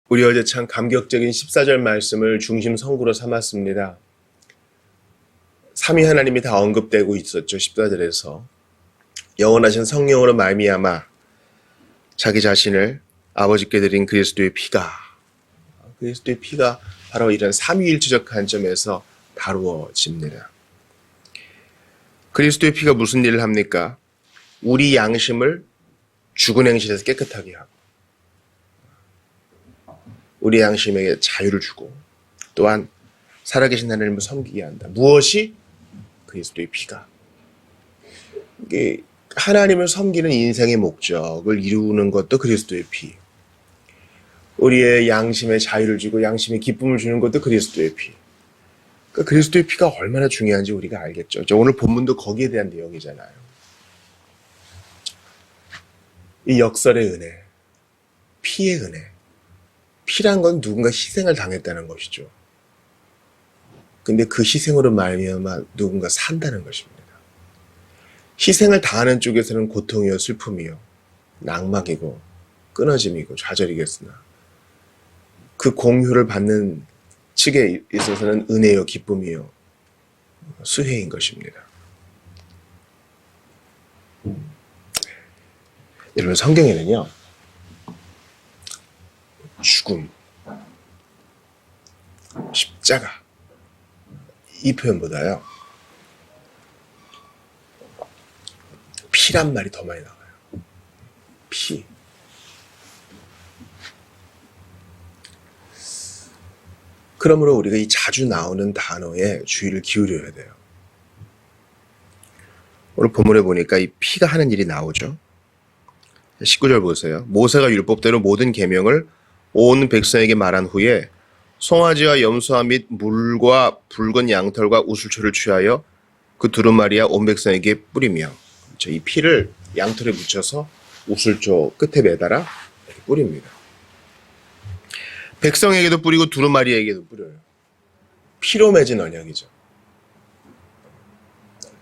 우리 어제 참 감격적인 14절 말씀을 중심 성구로 삼았습니다. 삼위 하나님이 다 언급되고 있었죠. 14절에서 영원하신 성령으로 말미암아 자기 자신을 아버지께 드린 그리스도의 피가 바로 이런 삼위일체적 관점에서 다루어집니다. 그리스도의 피가 무슨 일을 합니까? 우리 양심을 죽은 행실에서 깨끗하게 하고 우리 양심에게 자유를 주고 또한 살아계신 하나님을 섬기게 한다. 무엇이? 그리스도의 피가. 이게 하나님을 섬기는 인생의 목적을 이루는 것도 그리스도의 피. 우리의 양심에 자유를 주고 양심에 기쁨을 주는 것도 그리스도의 피. 그러니까 그리스도의 피가 얼마나 중요한지 우리가 알겠죠. 오늘 본문도 거기에 대한 내용이잖아요. 이 역설의 은혜, 피의 은혜. 피란 건 누군가 희생을 당했다는 것이죠. 근데 그 희생으로 말미암아 누군가 산다는 것입니다. 희생을 당하는 쪽에서는 고통이요 슬픔이요 낙막이고 끊어짐이고 좌절이겠으나 그 공효를 받는 측에 있어서는 은혜요 기쁨이요 수혜인 것입니다. 여러분 성경에는요 죽음, 십자가 이 표현보다요 피란 말이 더 많이 나와요. 피. 그러므로 우리가 이 자주 나오는 단어에 주의를 기울여야 돼요. 오늘 본문에 보니까 이 피가 하는 일이 나오죠. 19절 보세요. 모세가 율법대로 모든 계명을 온 백성에게 말한 후에 송아지와 염소와 및 물과 붉은 양털과 우슬초를 취하여 그 두루마리와 온 백성에게 뿌리며, 이 피를 양털에 묻혀서 우슬초 끝에 매달아 이렇게 뿌립니다. 백성에게도 뿌리고 두루마리에게도 뿌려요. 피로 맺은 언약이죠.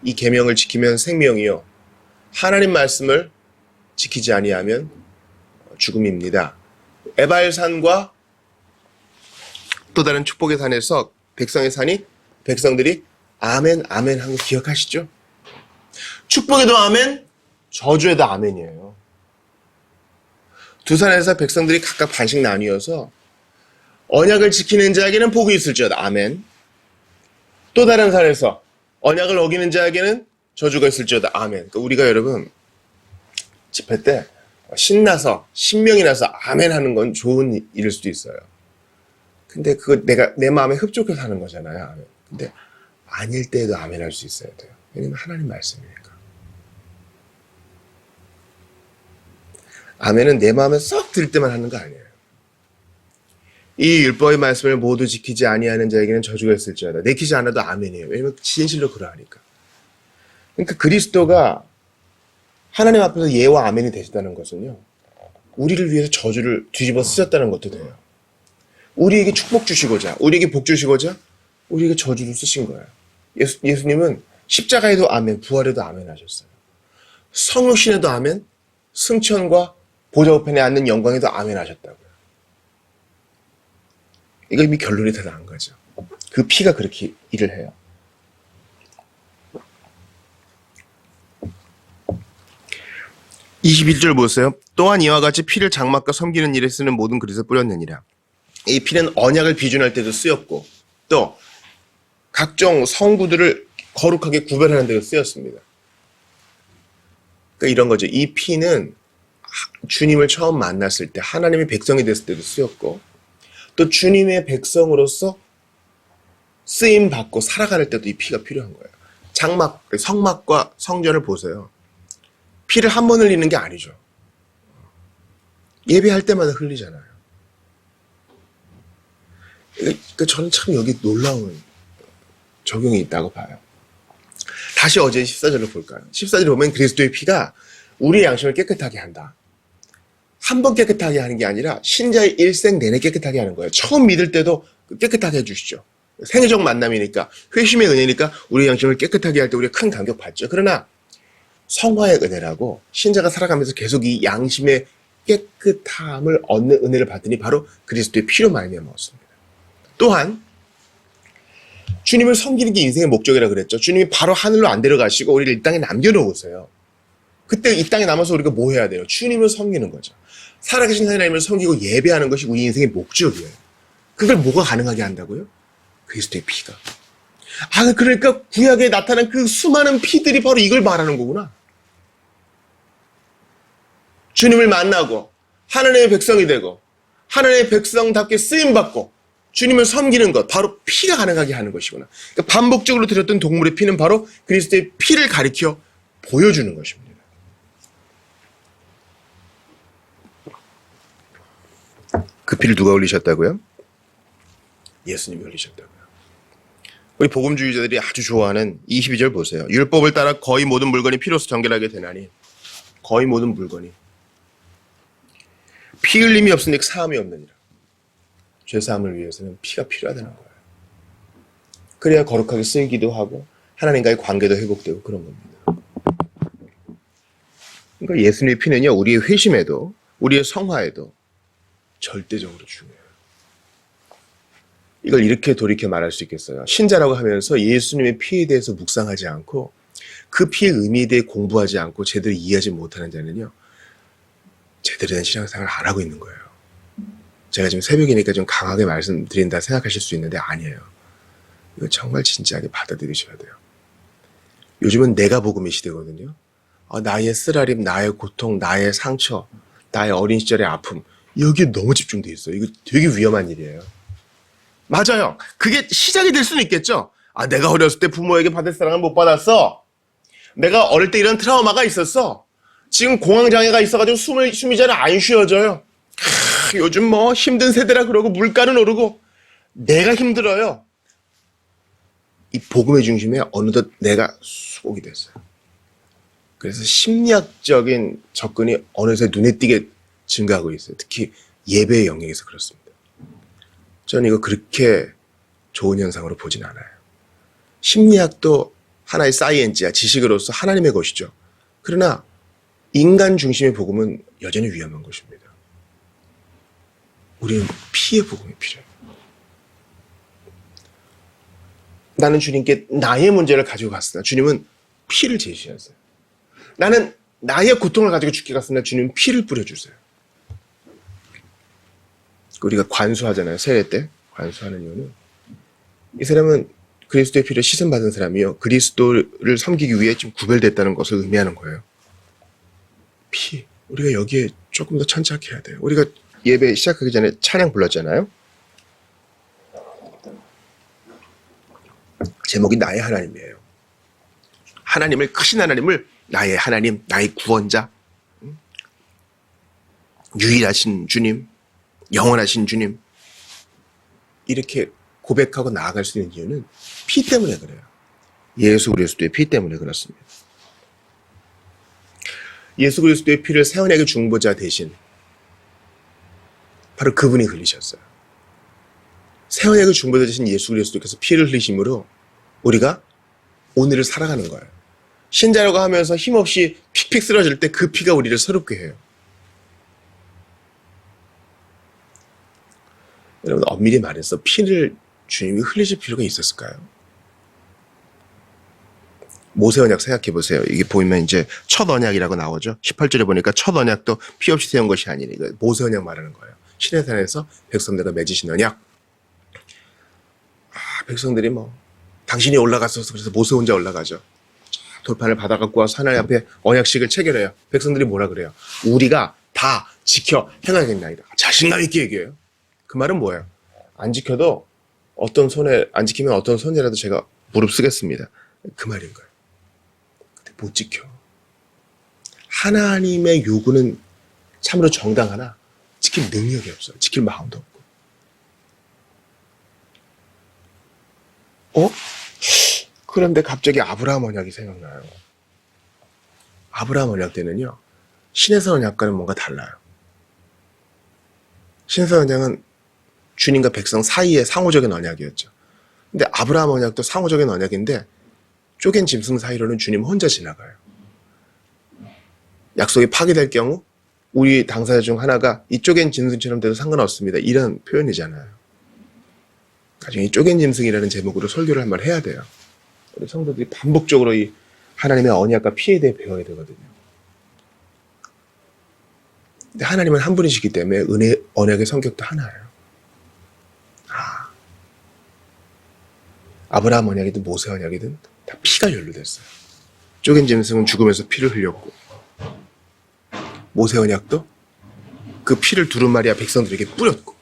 이 계명을 지키면 생명이요 하나님 말씀을 지키지 아니하면 죽음입니다. 에발산과 또 다른 축복의 산에서 백성의 산이 백성들이 아멘 아멘 한 거 기억하시죠? 축복에도 아멘, 저주에도 아멘이에요. 두 산에서 백성들이 각각 반씩 나뉘어서 언약을 지키는 자에게는 복이 있을지어다 아멘. 또 다른 산에서 언약을 어기는 자에게는 저주가 있을지어다 아멘. 그러니까 우리가 여러분 집회 때 신나서 신명이 나서 아멘 하는 건 좋은 일일 수도 있어요. 근데 그거 내 마음에 흡족해서 하는 거잖아요. 아멘. 근데 아닐 때에도 아멘 할 수 있어야 돼요. 왜냐면 하나님 말씀이니까. 아멘은 내 마음에 썩 들 때만 하는 거 아니에요. 이 율법의 말씀을 모두 지키지 아니하는 자에게는 저주가 있을지어다. 내키지 않아도 아멘이에요. 왜냐면 진실로 그러하니까. 그러니까 그리스도가 하나님 앞에서 예와 아멘이 되시다는 것은요, 우리를 위해서 저주를 뒤집어 쓰셨다는 것도 돼요. 우리에게 축복 주시고자, 우리에게 복 주시고자, 우리에게 저주를 쓰신 거예요. 예수님은 십자가에도 아멘, 부활에도 아멘 하셨어요. 성육신에도 아멘, 승천과 보좌 우편에 앉는 영광에도 아멘 하셨다고요. 이거 이미 결론이 다 나은 거죠. 그 피가 그렇게 일을 해요. (21절) 보세요. 또한 이와 같이 피를 장막과 섬기는 일에 쓰는 모든 그릇에 뿌렸느니라. 이 피는 언약을 비준할 때도 쓰였고 또 각종 성구들을 거룩하게 구별하는 데도 쓰였습니다. 그러니까 이런 거죠. 이 피는 주님을 처음 만났을 때 하나님의 백성이 됐을 때도 쓰였고 또 주님의 백성으로서 쓰임받고 살아갈 때도 이 피가 필요한 거예요. 장막, 성막과 성전을 보세요. 피를 한 번 흘리는 게 아니죠. 예배할 때마다 흘리잖아요. 그러니까 저는 참 여기 놀라운 적용이 있다고 봐요. 다시 어제 14절로 볼까요? 14절에 보면 그리스도의 피가 우리의 양심을 깨끗하게 한다. 한 번 깨끗하게 하는 게 아니라 신자의 일생 내내 깨끗하게 하는 거예요. 처음 믿을 때도 깨끗하게 해주시죠. 생애적 만남이니까, 회심의 은혜니까 우리의 양심을 깨끗하게 할 때 우리가 큰 감격 받죠. 그러나 성화의 은혜라고 신자가 살아가면서 계속 이 양심의 깨끗함을 얻는 은혜를 받으니 바로 그리스도의 피로 말미암아 얻습니다. 또한 주님을 섬기는 게 인생의 목적이라 그랬죠. 주님이 바로 하늘로 안 데려가시고 우리를 이 땅에 남겨놓으세요. 그때 이 땅에 남아서 우리가 뭐 해야 돼요? 주님을 섬기는 거죠. 살아계신 하나님을 섬기고 예배하는 것이 우리 인생의 목적이에요. 그걸 뭐가 가능하게 한다고요? 그리스도의 피가. 그러니까 구약에 나타난 그 수많은 피들이 바로 이걸 말하는 거구나. 주님을 만나고 하나님의 백성이 되고 하나님의 백성답게 쓰임받고 주님을 섬기는 것, 바로 피가 가능하게 하는 것이구나. 그러니까 반복적으로 드렸던 동물의 피는 바로 그리스도의 피를 가리켜 보여주는 것입니다. 그 피를 누가 흘리셨다고요? 예수님이 흘리셨다고요. 우리 복음주의자들이 아주 좋아하는 22절 보세요. 율법을 따라 거의 모든 물건이 피로서 정결하게 되나니, 거의 모든 물건이 피 흘림이 없으니 사함이 없느니라. 죄사함을 위해서는 피가 필요하다는 거예요. 그래야 거룩하게 쓰이기도 하고 하나님과의 관계도 회복되고 그런 겁니다. 그러니까 예수님의 피는요, 우리의 회심에도 우리의 성화에도 절대적으로 중요해요. 이걸 이렇게 돌이켜 말할 수 있겠어요. 신자라고 하면서 예수님의 피에 대해서 묵상하지 않고 그 피의 의미에 대해 공부하지 않고 제대로 이해하지 못하는 자는요, 제대로 된 신앙생활을 안 하고 있는 거예요. 제가 지금 새벽이니까 좀 강하게 말씀드린다 생각하실 수 있는데 아니에요. 이거 정말 진지하게 받아들이셔야 돼요. 요즘은 내가 복음의 시대거든요. 나의 쓰라림, 나의 고통, 나의 상처, 나의 어린 시절의 아픔, 여기에 너무 집중돼 있어요. 이거 되게 위험한 일이에요. 맞아요. 그게 시작이 될 수는 있겠죠. 내가 어렸을 때 부모에게 받을 사랑을 못 받았어. 내가 어릴 때 이런 트라우마가 있었어. 지금 공황장애가 있어가지고 숨이 잘 안 쉬어져요. 요즘 뭐 힘든 세대라 그러고 물가는 오르고 내가 힘들어요. 이 복음의 중심에 어느덧 내가 수복이 됐어요. 그래서 심리학적인 접근이 어느새 눈에 띄게 증가하고 있어요. 특히 예배의 영역에서 그렇습니다. 저는 이거 그렇게 좋은 현상으로 보진 않아요. 심리학도 하나의 사이언스야, 지식으로서 하나님의 것이죠. 그러나 인간 중심의 복음은 여전히 위험한 것입니다. 우리는 피의 복음이 필요해요. 나는 주님께 나의 문제를 가지고 갔으나 주님은 피를 제시하세요. 나는 나의 고통을 가지고 죽게 갔으나 주님은 피를 뿌려주세요. 우리가 관수하잖아요. 세례 때 관수하는 이유는 이 사람은 그리스도의 피를 시선받은 사람이요, 그리스도를 섬기기 위해 지금 구별됐다는 것을 의미하는 거예요. 피. 우리가 여기에 조금 더 천착해야 돼요. 우리가 예배 시작하기 전에 찬양 불렀잖아요. 제목이 나의 하나님이에요. 하나님을, 크신 하나님을 나의 하나님, 나의 구원자, 유일하신 주님, 영원하신 주님, 이렇게 고백하고 나아갈 수 있는 이유는 피 때문에 그래요. 예수 그리스도의 피 때문에 그렇습니다. 예수 그리스도의 피를 새 언약의 중보자 대신 바로 그분이 흘리셨어요. 새 언약의 중보자 되신 예수 그리스도께서 피를 흘리심으로 우리가 오늘을 살아가는 거예요. 신자라고 하면서 힘없이 픽픽 쓰러질 때 그 피가 우리를 새롭게 해요. 여러분, 엄밀히 말해서 피를 주님이 흘리실 필요가 있었을까요? 모세 언약 생각해 보세요. 이게 보이면 이제 첫 언약이라고 나오죠. 18절에 보니까 첫 언약도 피 없이 세운 것이 아니니, 이거 모세 언약 말하는 거예요. 시내산에서 백성들과 맺으신 언약. 백성들이 당신이 올라갔어서 그래서 모세 혼자 올라가죠. 돌판을 받아 갖고 와서 하나님 앞에 언약식을 체결해요. 백성들이 뭐라 그래요? 우리가 다 지켜 행하겠나이다. 자신감 있게 얘기해요. 그 말은 뭐예요? 안 지켜도 안 지키면 어떤 손이라도 제가 무릎 쓰겠습니다. 그 말인 거예요. 근데 못 지켜. 하나님의 요구는 참으로 정당하나 지킬 능력이 없어요. 지킬 마음도 없고. 그런데 갑자기 아브라함 언약이 생각나요. 아브라함 언약 때는요, 신에서 언약과는 뭔가 달라요. 신에서 언약은 주님과 백성 사이의 상호적인 언약이었죠. 근데 아브라함 언약도 상호적인 언약인데 쪼갠 짐승 사이로는 주님 혼자 지나가요. 약속이 파기될 경우 우리 당사자 중 하나가 이 쪼갠 짐승처럼 돼도 상관없습니다. 이런 표현이잖아요. 나중에 이 쪼갠 짐승이라는 제목으로 설교를 한번 해야 돼요. 우리 성도들이 반복적으로 이 하나님의 언약과 피에 대해 배워야 되거든요. 근데 하나님은 한 분이시기 때문에 은혜, 언약의 성격도 하나예요. 아브라함 언약이든 모세 언약이든 다 피가 연루됐어요. 쪼갠 짐승은 죽으면서 피를 흘렸고, 모세 언약도 그 피를 두루마리와 백성들에게 뿌렸고,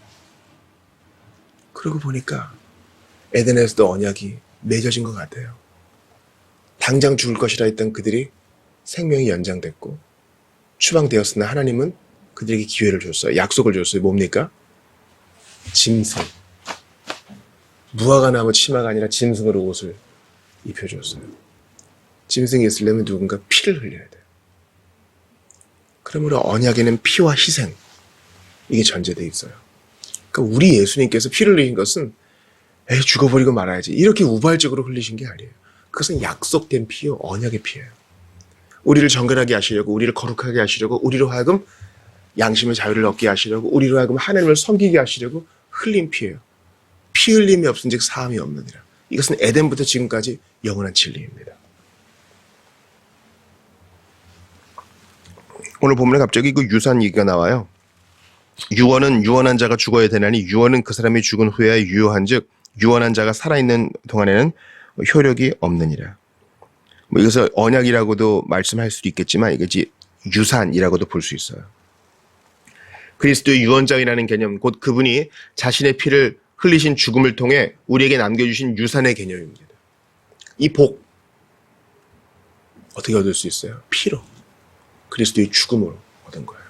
그러고 보니까 에덴에서도 언약이 맺어진 것 같아요. 당장 죽을 것이라 했던 그들이 생명이 연장됐고 추방되었으나 하나님은 그들에게 기회를 줬어요. 약속을 줬어요. 뭡니까? 짐승. 무화과 나무 치마가 아니라 짐승으로 옷을 입혀줬어요. 짐승이 있으려면 누군가 피를 흘려야 돼요. 그러므로 언약에는 피와 희생, 이게 전제되어 있어요. 그러니까 우리 예수님께서 피를 흘리신 것은 죽어버리고 말아야지 이렇게 우발적으로 흘리신 게 아니에요. 그것은 약속된 피요, 언약의 피예요. 우리를 정결하게 하시려고, 우리를 거룩하게 하시려고, 우리로 하여금 양심의 자유를 얻게 하시려고, 우리로 하여금 하나님을 섬기게 하시려고 흘린 피예요. 피 흘림이 없은즉 사함이 없느니라. 이것은 에덴부터 지금까지 영원한 진리입니다. 오늘 본문에 갑자기 그 유산 얘기가 나와요. 유언은 유언한 자가 죽어야 되나니 유언은 그 사람이 죽은 후에야 유효한즉 유언한 자가 살아있는 동안에는 효력이 없느니라. 이것을 언약이라고도 말씀할 수도 있겠지만 이것이 유산이라고도 볼 수 있어요. 그리스도의 유언장이라는 개념, 곧 그분이 자신의 피를 흘리신 죽음을 통해 우리에게 남겨주신 유산의 개념입니다. 이 복 어떻게 얻을 수 있어요? 피로, 그리스도의 죽음으로 얻은 거예요.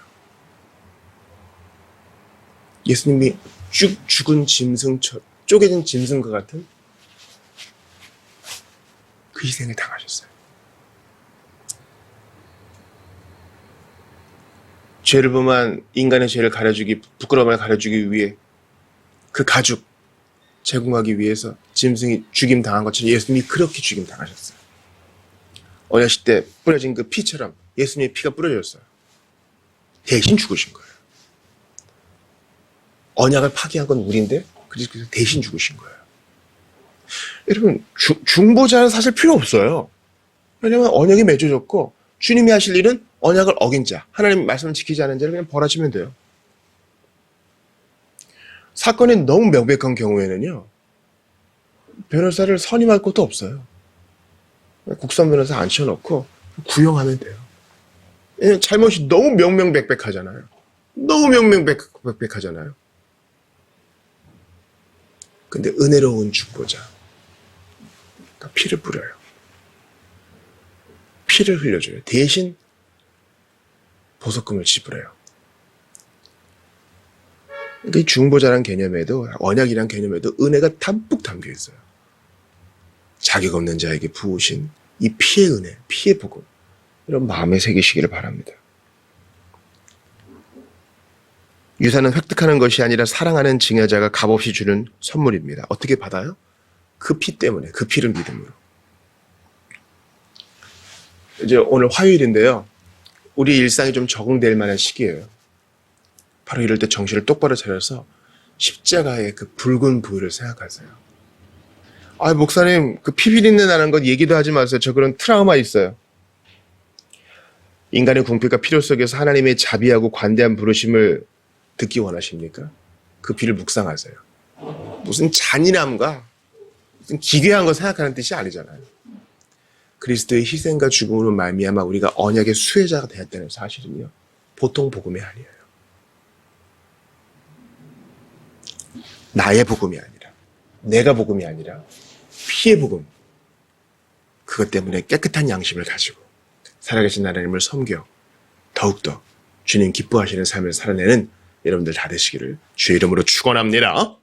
예수님이 쭉 죽은 짐승처럼, 쪼개진 짐승과 같은 그 희생을 당하셨어요. 죄를 범한 인간의 죄를 가려주기, 부끄러움을 가려주기 위해 그 가죽 제공하기 위해서 짐승이 죽임 당한 것처럼 예수님이 그렇게 죽임 당하셨어요. 어렸을 때 뿌려진 그 피처럼 예수님의 피가 뿌려졌어요. 대신 죽으신 거예요. 언약을 파기한 건 우리인데 그리스도께서 대신 죽으신 거예요. 여러분, 중보자는 사실 필요 없어요. 왜냐하면 언약이 맺어졌고 주님이 하실 일은 언약을 어긴 자, 하나님 말씀을 지키지 않은 자를 그냥 벌하시면 돼요. 사건이 너무 명백한 경우에는요, 변호사를 선임할 것도 없어요. 국선 변호사 앉혀놓고 구형하면 돼요. 왜냐면 잘못이 너무 명명백백하잖아요. 너무 명명백백하잖아요. 근데 은혜로운 중보자, 그러니까 피를 뿌려요. 피를 흘려줘요. 대신 보석금을 지불해요. 그러니까 이 중보자란 개념에도, 언약이란 개념에도 은혜가 담뿍 담겨 있어요. 자격 없는 자에게 부으신 이 피의 은혜, 피의 복음, 이런 마음에 새기시기를 바랍니다. 유산은 획득하는 것이 아니라 사랑하는 증여자가 값없이 주는 선물입니다. 어떻게 받아요? 그 피 때문에, 그 피를 믿음으로. 이제 오늘 화요일인데요. 우리 일상이 좀 적응될 만한 시기예요. 바로 이럴 때 정신을 똑바로 차려서 십자가의 그 붉은 부위를 생각하세요. 아, 목사님, 그 피 비린내 나는 것 얘기도 하지 마세요. 저 그런 트라우마 있어요. 인간의 궁핍과 필요 속에서 하나님의 자비하고 관대한 부르심을 듣기 원하십니까? 그 피를 묵상하세요. 무슨 잔인함과 무슨 기괴한 거 생각하는 뜻이 아니잖아요. 그리스도의 희생과 죽음으로 말미암아 우리가 언약의 수혜자가 되었다는 사실은요, 보통 복음이 아니에요. 나의 복음이 아니라, 내가 복음이 아니라 피의 복음. 그것 때문에 깨끗한 양심을 가지고 살아계신 하나님을 섬겨 더욱더 주님 기뻐하시는 삶을 살아내는 여러분들 다 되시기를 주의 이름으로 축원합니다.